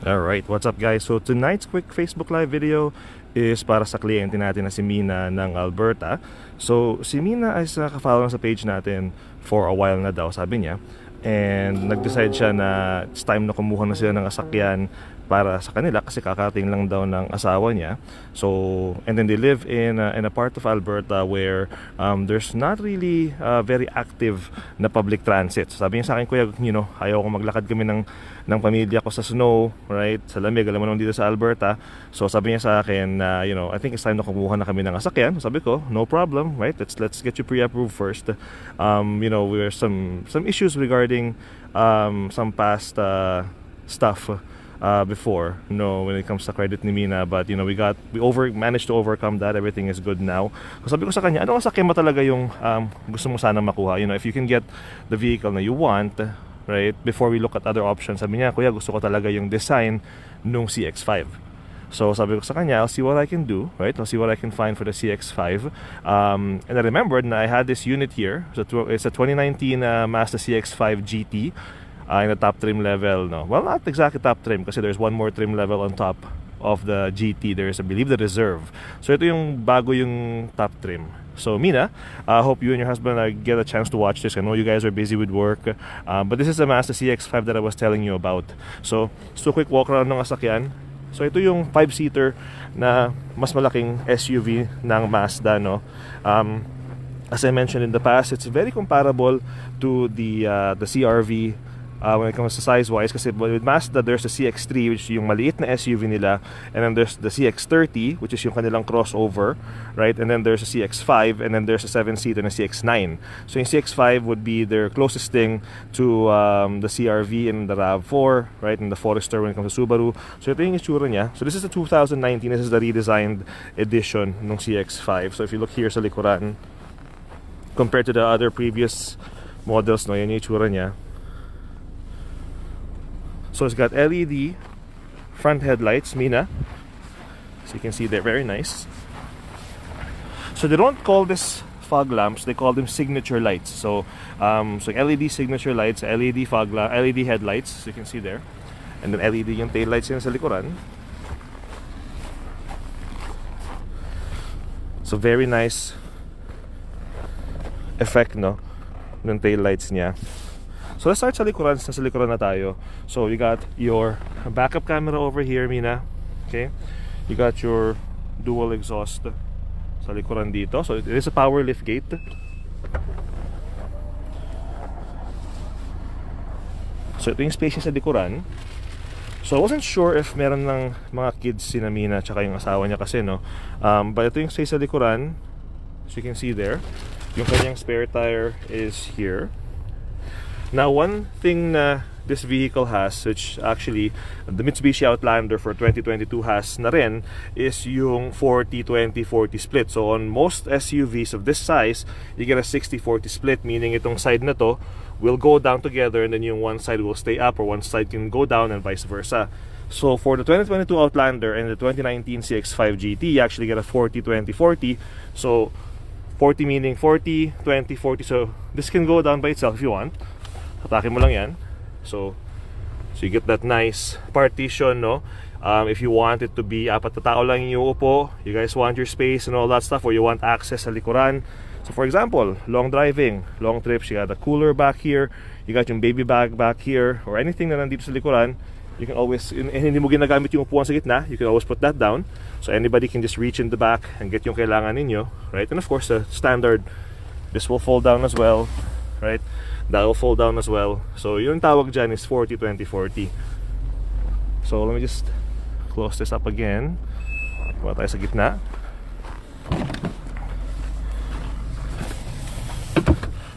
Alright, what's up guys? So tonight's quick Facebook Live video is para sa kliyente natin na si Mina ng Alberta. So si Mina ay ka-follow sa page natin for a while na daw, sabi niya. And nag-decide siya na it's time na kumuha na sila ng sasakyan para sa kanila kasi kakarating lang daw ng asawa niya. So, and then they live in a part of Alberta where there's not really very active na public transit. So, sabi niya sa akin, kuya, ayaw ko maglakad kami ng pamilya ko sa snow, right? Sa lamig, alam mo naman dito sa Alberta. So, sabi niya sa akin na, I think it's time na kumuha na kami ng sasakyan. So, sabi ko, no problem, right? Let's get you pre-approved first. We have some issues regarding some past stuff before, when it comes to credit ni Mina, but we managed to overcome that. Everything is good now. So sabi ko sa kanya, ano sasakyan mo talaga yung gusto mo sana makuha? If you can get the vehicle na you want, right? Before we look at other options, sabi niya, kuya, gusto ko talaga yung design nung CX5. So sabi ko sa kanya, I'll see what I can do, right? I'll see what I can find for the CX5. And I remembered na I had this unit here. So it's a 2019 Mazda CX5 GT. In the top trim level, no? Well, not exactly top trim kasi there's one more trim level on top of the GT. There's, I believe, the Reserve. So ito yung bago yung top trim. So Mina, I hope you and your husband get a chance to watch this. I know you guys are busy with work, but this is the Mazda CX5 that I was telling you about. So a quick walk around ng sasakyan. So ito yung 5-seater na mas malaking SUV ng Mazda, no? As I mentioned in the past, it's very comparable to the CR-V when it comes to size-wise, kasi with Mazda, there's the CX3, which is yung maliit na SUV nila, and then there's the CX30, which is yung kanilang crossover, right? And then there's a CX5, and then there's a 7-seater na CX9. So yung CX5 would be their closest thing to the CR-V and the RAV4, right? And the Forester when it comes to Subaru. So ito yung itsura niya. So this is the 2019, this is the redesigned edition ng CX5. So if you look here sa likuran, compared to the other previous models, no, yan yung itsura niya. So it's got LED front headlights, Mina. So you can see they're very nice. So they don't call this fog lamps, they call them signature lights. So LED signature lights, LED LED headlights, so you can see there. And then LED yung tail lights yun sa likuran. So very nice effect, no, ng tail lights niya. So let's start sa likuran. Sa likuran na tayo. So you got your backup camera over here, Mina. Okay. You got your dual exhaust sa likuran dito. So it is a power lift gate. So ito yung space niya sa likuran. So I wasn't sure if meron ng mga kids si Mina tsaka yung asawa niya kasi, no. But ito yung space sa likuran. So you can see there. Yung kanyang spare tire is here. Now, one thing na this vehicle has, which actually the Mitsubishi Outlander for 2022 has na rin, is yung 40-20-40 split. So on most SUVs of this size, you get a 60-40 split, meaning itong side na to will go down together and then yung one side will stay up or one side can go down and vice versa. So for the 2022 Outlander and the 2019 CX5 GT, you actually get a 40-20-40. So 40 meaning 40, 20, 40. So this can go down by itself if you want. Hatakin mo lang yan. So you get that nice partition, no? If you want it to be apat na tao lang yung upo, you guys want your space and all that stuff, or you want access sa likuran. So for example, long driving, long trips, you got a cooler back here, you got yung baby bag back here, or anything na nandito sa likuran, you can always, hindi mo ginagamit yung upuan sa gitna, you can always put that down. So anybody can just reach in the back and get yung kailangan ninyo, right? And of course, the standard, this will fold down as well, right? That will fold down as well. So yung tawag dyan is 40-20-40. So let me just close this up again. Kuha tayo sa gitna.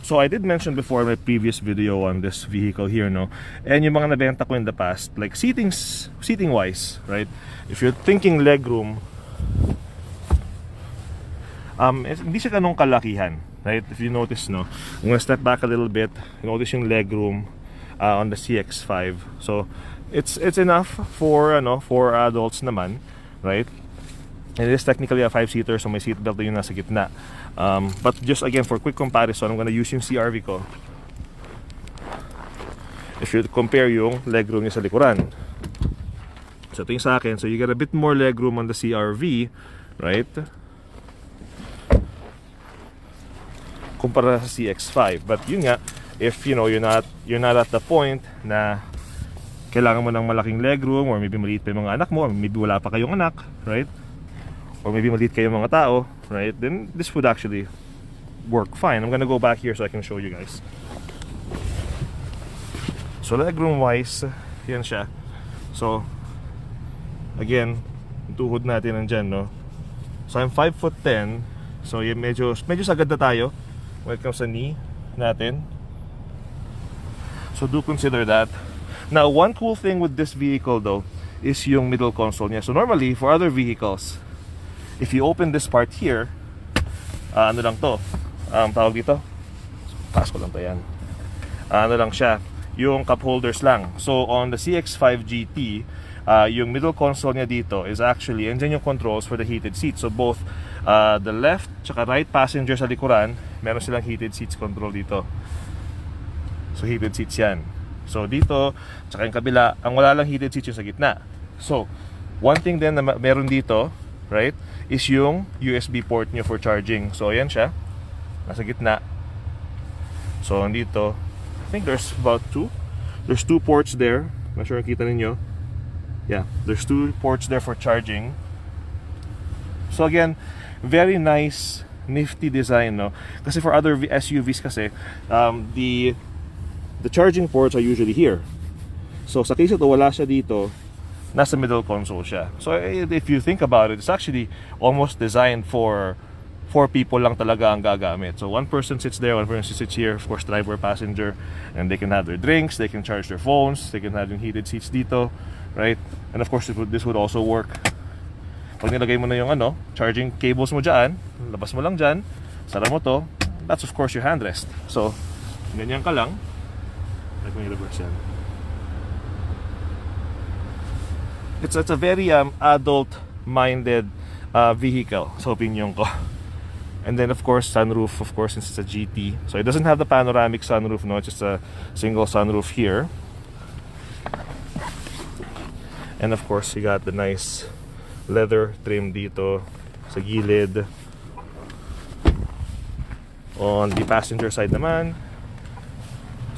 So I did mention before in my previous video on this vehicle here, no, and yung mga nabenta ko in the past, like seating wise, right? If you're thinking legroom, hindi siya ganong kalakihan, right? If you notice, no, I'm gonna step back a little bit. You notice yung legroom on the CX5. So it's enough for adults naman, right? And it is technically a 5-seater, so may seatbelt yung nasa gitna. But just again, for quick comparison, I'm gonna use yung CR-V ko. If you compare yung legroom niya sa likuran. So ito yung sa akin. So you get a bit more legroom on the CR-V, right? Kumpara sa CX5. But yun nga, if you know you're not at the point na kailangan mo ng malaking legroom, or maybe maliit pa yung mga anak mo, or maybe wala pa kayong anak, right? Or maybe maliit kayong mga tao, right? Then this would actually work fine. I'm gonna go back here so I can show you guys. So legroom wise, yan siya. So again, yung tuhod natin nandyan, no? So I'm 5'10", so yung medyo sagad na tayo when it comes sa knee natin. So do consider that. Now, one cool thing with this vehicle though is yung middle console niya. So normally, for other vehicles, if you open this part here, ano lang to, tawag dito, pass ko lang to yan, ano lang siya, yung cup holders lang. So on the CX5 GT, yung middle console niya dito is actually, and then yung controls for the heated seats. So both the left tsaka right passenger sa likuran, meron silang heated seats control dito. So heated seats yan. So dito, tsaka yung kabila, ang wala lang heated seats yung sa gitna. So one thing din na meron dito, right, is yung USB port nyo for charging. So ayan siya, nasa gitna. So dito, I think there's about there's two ports there. Not sure kita ninyo. Yeah, there's two ports there for charging. So again, very nice, nifty design, no? Kasi for other SUVs kasi, the charging ports are usually here. So sa case ito, wala siya dito, nasa middle console siya. So if you think about it, it's actually almost designed for 4 people lang talaga ang gagamit. So one person sits there, one person sits here, of course driver, passenger, and they can have their drinks, they can charge their phones, they can have yung heated seats dito, right? And of course this would also work pag nilagay mo na yung charging cables mo dyan, labas mo lang dyan, sara mo to, that's of course your handrest. So ganyan ka lang, like may reverse yan. It's a very adult-minded vehicle, sa opinion ko. And then of course sunroof, of course, since it's a GT, so it doesn't have the panoramic sunroof, no, it's just a single sunroof here. And of course you got the nice leather trim dito sa gilid. On the passenger side naman,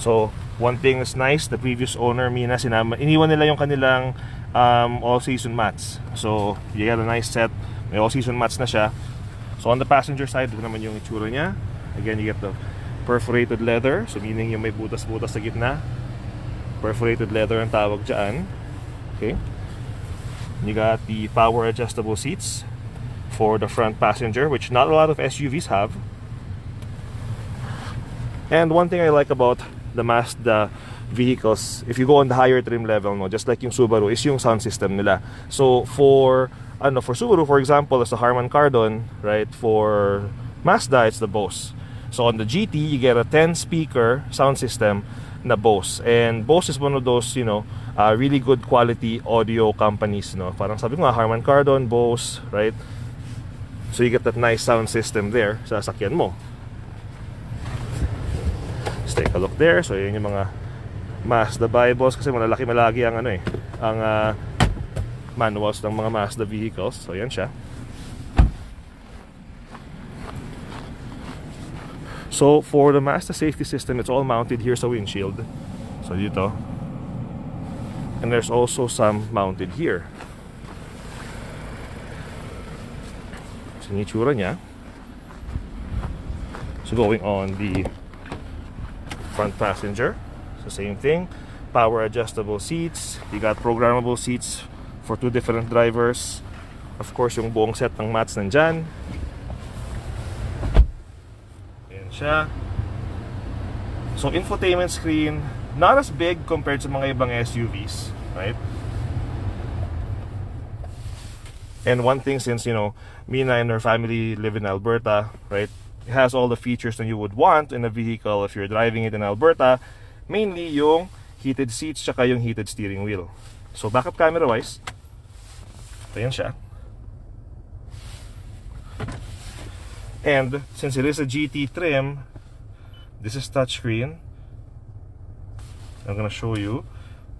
so one thing is nice, the previous owner, Mina, iniwan nila yung kanilang all-season mats. So you got a nice set, may all-season mats na siya. So on the passenger side, ito naman yung itsura niya. Again, you get the perforated leather, so meaning yung may butas-butas sa gitna. Perforated leather ang tawag dyan. Okay. You got the power adjustable seats for the front passenger, which not a lot of SUVs have. And one thing I like about the Mazda vehicles, if you go on the higher trim level, no, just like yung Subaru, is yung sound system nila. So for Subaru, for example, it's the Harman Kardon, right? For Mazda, it's the Bose. So on the GT, you get a 10-speaker sound system na Bose. And Bose is one of those, really good quality audio companies, no? Parang sabi ko nga, Harman Kardon, Bose, right? So you get that nice sound system there sa sasakyan mo. Let's take a look there. So yun yung mga Mazda Bibles, kasi malaki ang ang manuals ng mga Mazda vehicles. So yan siya. So for the Mazda safety system, it's all mounted here sa windshield. So dito. And there's also some mounted here. So yung itsura niya. So going on the front passenger, so same thing, power adjustable seats. You got programmable seats for 2 different drivers. Of course, yung buong set ng mats nandyan. Ayan siya. So infotainment screen, not as big compared sa mga ibang SUVs, right? And one thing, since Mina and her family live in Alberta, right, it has all the features that you would want in a vehicle if you're driving it in Alberta. Mainly yung heated seats tsaka yung heated steering wheel. So backup camera wise, ayan siya. And since it is a GT trim, this is touchscreen. I'm gonna show you.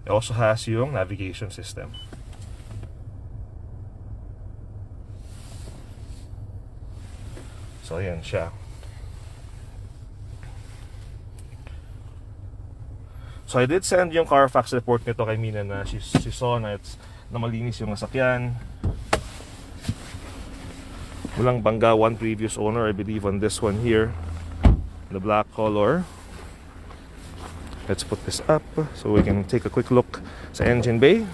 It also has yung navigation system. So ayan siya. So I did send yung Carfax report nito kay Mina na she saw na malinis yung sasakyan. Walang bangga, one previous owner, I believe, on this one here, the black color. Let's put this up so we can take a quick look sa engine bay.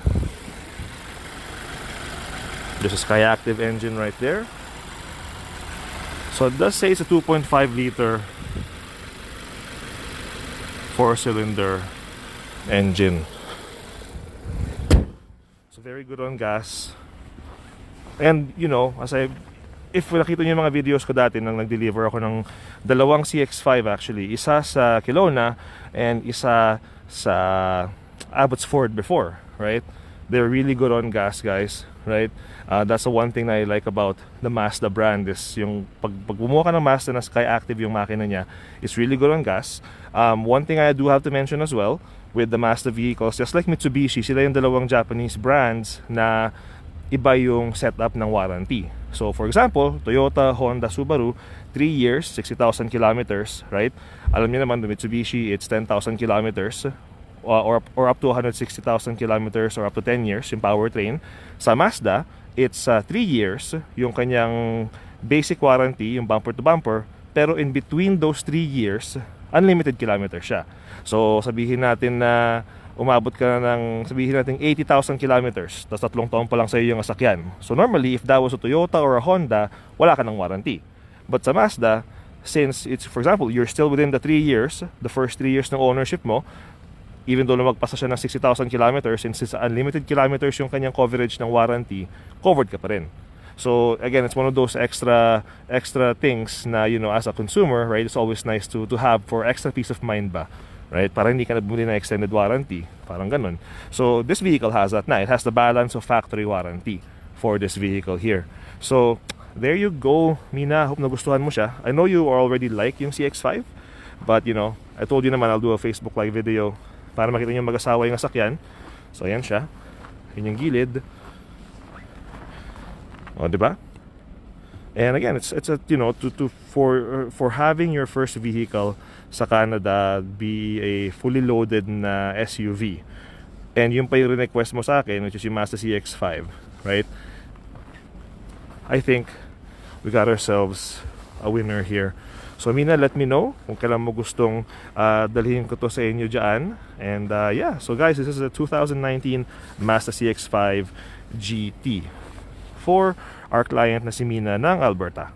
There's a SkyActiv engine right there. So it does say it's a 2.5 liter 4-cylinder engine. So very good on gas. And you know, if nakita niyo yung mga videos ko dati nang nag-deliver ako ng dalawang CX5 actually, isa sa Kelowna and isa sa Abbotsford before, right? They're really good on gas, guys, right? That's the one thing I like about the Mazda brand is yung pag bumuha ka ng Mazda na SkyActiv yung makina niya, it's really good on gas. One thing I do have to mention as well with the Mazda vehicles, just like Mitsubishi, sila yung dalawang Japanese brands na iba yung setup ng warranty. So for example, Toyota, Honda, Subaru, 3 years, 60,000 kilometers, right? Alam niyo naman, the Mitsubishi, it's 10,000 kilometers or up to 160,000 kilometers or up to 10 years yung powertrain. Sa Mazda, it's 3 years yung kanyang basic warranty, yung bumper to bumper, pero in between those 3 years, unlimited kilometers siya. So sabihin natin na umabot ka ng, sabihin natin 80,000 kilometers, tapos 3 taon pa lang sa iyo yung sasakyan. So normally, if that was a Toyota or a Honda, wala ka ng warranty. But sa Mazda, since it's, for example, you're still within the 3 years, the first 3 years ng ownership mo, even though lumagpasa siya ng 60,000 kilometers, since it's unlimited kilometers yung kanyang coverage ng warranty, covered ka pa rin. So again, it's one of those extra things na, you know, as a consumer, right, it's always nice to have for extra peace of mind ba, right? Para hindi ka na bumili ng extended warranty, parang ganun. So this vehicle has that na. It has the balance of factory warranty for this vehicle here. So there you go, Mina. Hope nagustuhan mo siya. I know you already like yung CX5, but you know, I told you naman I'll do a Facebook live video para makita niyo mag-asawa yung sasakyan. So ayan siya. Yun yung gilid. O, diba? And again, it's a, you know, for having your first vehicle sa Canada be a fully loaded na SUV. And yung pa yung request mo sa akin, which is yung Mazda CX5, right? I think we got ourselves a winner here. So Mina, let me know kung kailan mo gustong dalhin ko to sa inyo dyan. And yeah, so guys, this is a 2019 Mazda CX5 GT for our client na si Mina ng Alberta.